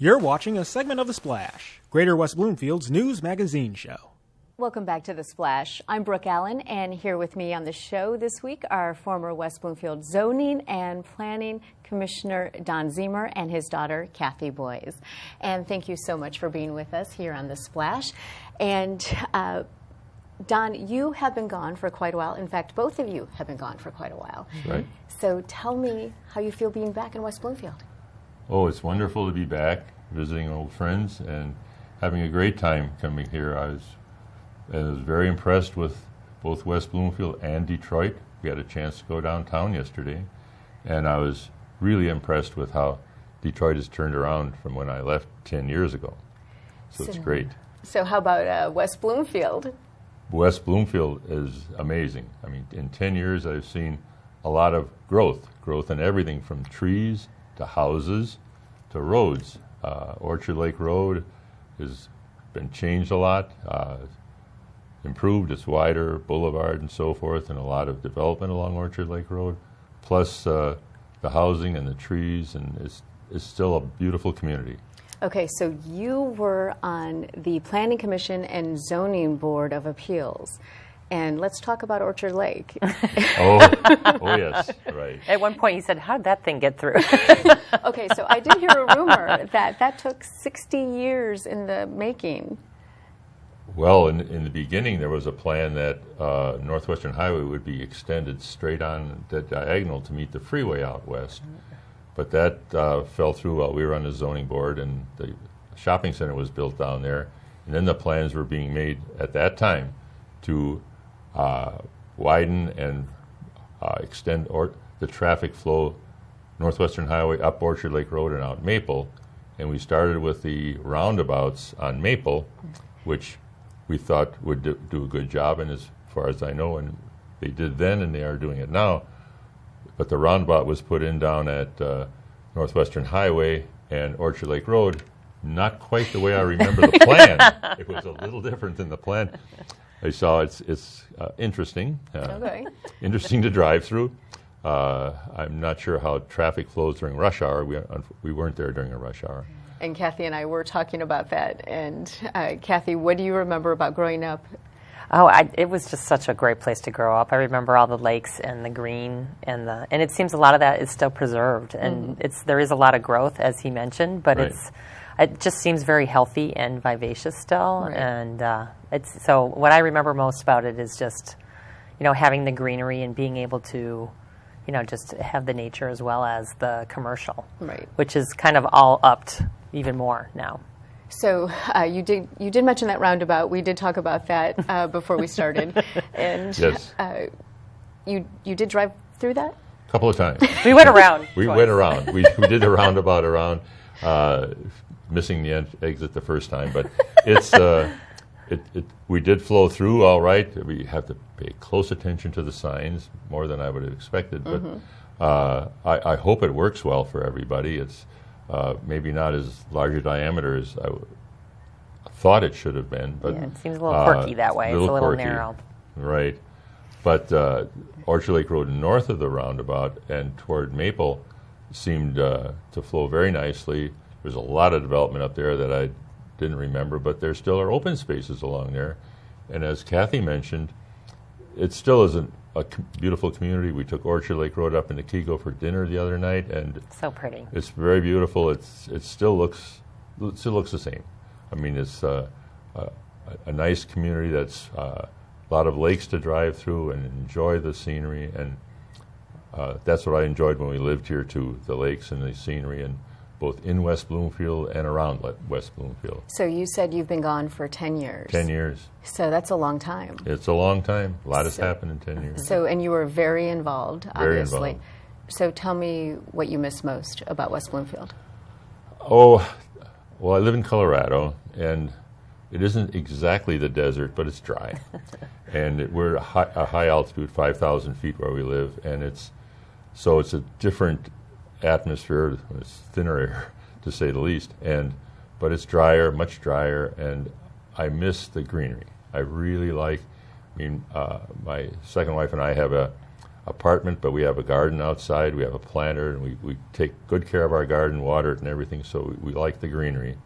You're watching a segment of The Splash, Greater West Bloomfield's news magazine show. Welcome back to The Splash. I'm Brooke Allen, and here with me on the show this week are former West Bloomfield Zoning and Planning Commissioner Don Ziemer and his daughter, Kathy Boyes. And thank you so much for being with us here on The Splash. And Don, you have been gone for quite a while. In fact, both of you have been gone for quite a while. Right. So tell me how you feel being back in West Bloomfield. Oh, it's wonderful to be back, visiting old friends, and having a great time coming here. I was very impressed with both West Bloomfield and Detroit. We had a chance to go downtown yesterday, and I was really impressed with how Detroit has turned around from when I left 10 years ago. So it's great. So how about West Bloomfield? West Bloomfield is amazing. I mean, in 10 years, I've seen a lot of growth in everything from trees to houses to roads. Orchard Lake Road has been changed a lot, improved. It's wider, boulevard and so forth, and a lot of development along Orchard Lake Road, plus the housing and the trees, and it's still a beautiful community. Okay, so you were on the Planning Commission and Zoning Board of Appeals. And let's talk about Orchard Lake. Oh yes, right. At one point you said, how did that thing get through? Okay, so I did hear a rumor that took 60 years in the making. Well, in the beginning there was a plan that Northwestern Highway would be extended straight on the diagonal to meet the freeway out west. But that fell through while we were on the zoning board, and the shopping center was built down there. And then the plans were being made at that time to widen and extend the traffic flow Northwestern Highway up Orchard Lake Road and out Maple. And we started with the roundabouts on Maple, which we thought would do a good job, and as far as I know, and they did then and they are doing it now. But the roundabout was put in down at Northwestern Highway and Orchard Lake Road, not quite the way I remember the plan. It was a little different than the plan. I saw it's interesting, interesting to drive through. I'm not sure how traffic flows during rush hour. We weren't there during a rush hour. And Kathy and I were talking about that. And Kathy, what do you remember about growing up? Oh, it was just such a great place to grow up. I remember all the lakes and the green, and it seems a lot of that is still preserved. And there is a lot of growth, as he mentioned, but right. It just seems very healthy and vivacious still. Right. And so what I remember most about it is just, having the greenery and being able to, just have the nature as well as the commercial, right, which is kind of all upped even more now. So you did mention that roundabout. We did talk about that before we started, and yes. You did drive through that? A couple of times. We went around. We went around. We did a roundabout around, missing the exit the first time, but it's we did flow through all right. We have to pay close attention to the signs, more than I would have expected, but I hope it works well for everybody. It's maybe not as large a diameter as I thought it should have been, but yeah, it seems a little quirky that way. It's a little quirky, narrow. Right. But Orchard Lake Road north of the roundabout and toward Maple seemed to flow very nicely. There's a lot of development up there that I didn't remember, but there still are open spaces along there. And as Kathy mentioned, it still is a beautiful community. We took Orchard Lake Road up into Kego for dinner the other night, and so pretty. It's very beautiful. It still looks the same. I mean, it's a nice community that's a lot of lakes to drive through and enjoy the scenery, and that's what I enjoyed when we lived here too, the lakes and the scenery, and both in West Bloomfield and around West Bloomfield. So you said you've been gone for 10 years. 10 years. So that's a long time. It's a long time. A lot has happened in 10 years. So, and you were very involved, Very obviously. involved. So tell me what you miss most about West Bloomfield. Oh, well, I live in Colorado, and it isn't exactly the desert, but it's dry. And we're at a high altitude, 5,000 feet where we live, and it's a different atmosphere. It's thinner air, to say the least, but it's drier, much drier, and I miss the greenery. I really like. I mean, my second wife and I have a apartment, but we have a garden outside. We have a planter, and we take good care of our garden, water it and everything, so we like the greenery.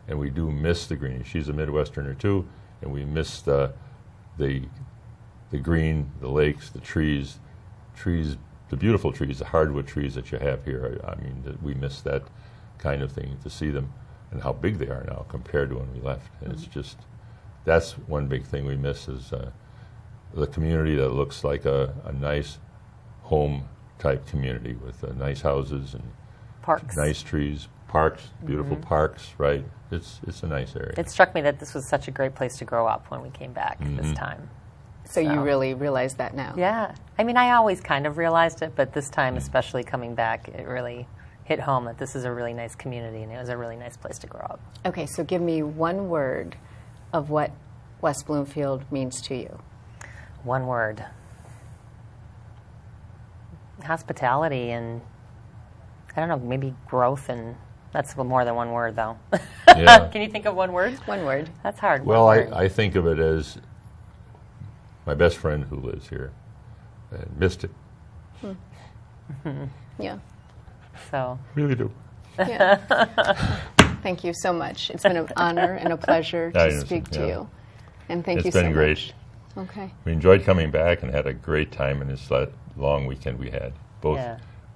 And we do miss the greenery. She's a Midwesterner too, and we miss the green, the lakes, the trees, the beautiful trees, the hardwood trees that you have here. I mean, we miss that kind of thing, to see them and how big they are now compared to when we left. And it's just, that's one big thing we miss, is the community that looks like a nice home type community with nice houses and Parks. nice trees, parks, beautiful parks, right? It's a nice area. It struck me that this was such a great place to grow up when we came back this time. So you really realize that now? Yeah. I mean, I always kind of realized it, but this time, especially coming back, it really hit home that this is a really nice community and it was a really nice place to grow up. Okay, so give me one word of what West Bloomfield means to you. One word. Hospitality and, I don't know, maybe growth, and that's more than one word, though. Yeah. Can you think of one word? One word. That's hard. Well, One word. I think of it as my best friend who lives here, and missed it. Yeah. So, Really do. Yeah. Thank you so much. It's been an honor and a pleasure to speak to you. And thank you so much. It's been great. Okay. We enjoyed coming back and had a great time in this long weekend we had, both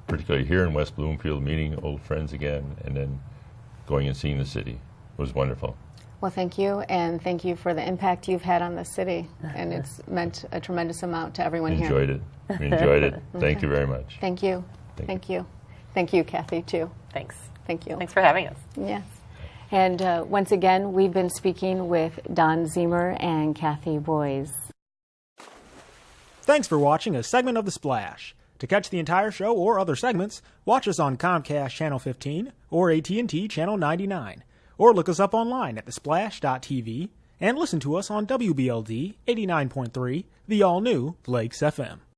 particularly here in West Bloomfield, meeting old friends again, and then going and seeing the city. It was wonderful. Well, thank you, and thank you for the impact you've had on the city, and it's meant a tremendous amount to everyone here. Enjoyed it. We enjoyed it. Thank you very much. Thank you. Thank you. Thank you, Kathy, too. thanks. Thank you. Thanks for having us. Yes. And once again, we've been speaking with Don Ziemer and Kathy Boys. Thanks for watching a segment of The Splash. To catch the entire show or other segments, watch us on Comcast Channel 15 or AT&T Channel 99. Or look us up online at thesplash.tv and listen to us on WBLD 89.3, the all-new Lakes FM.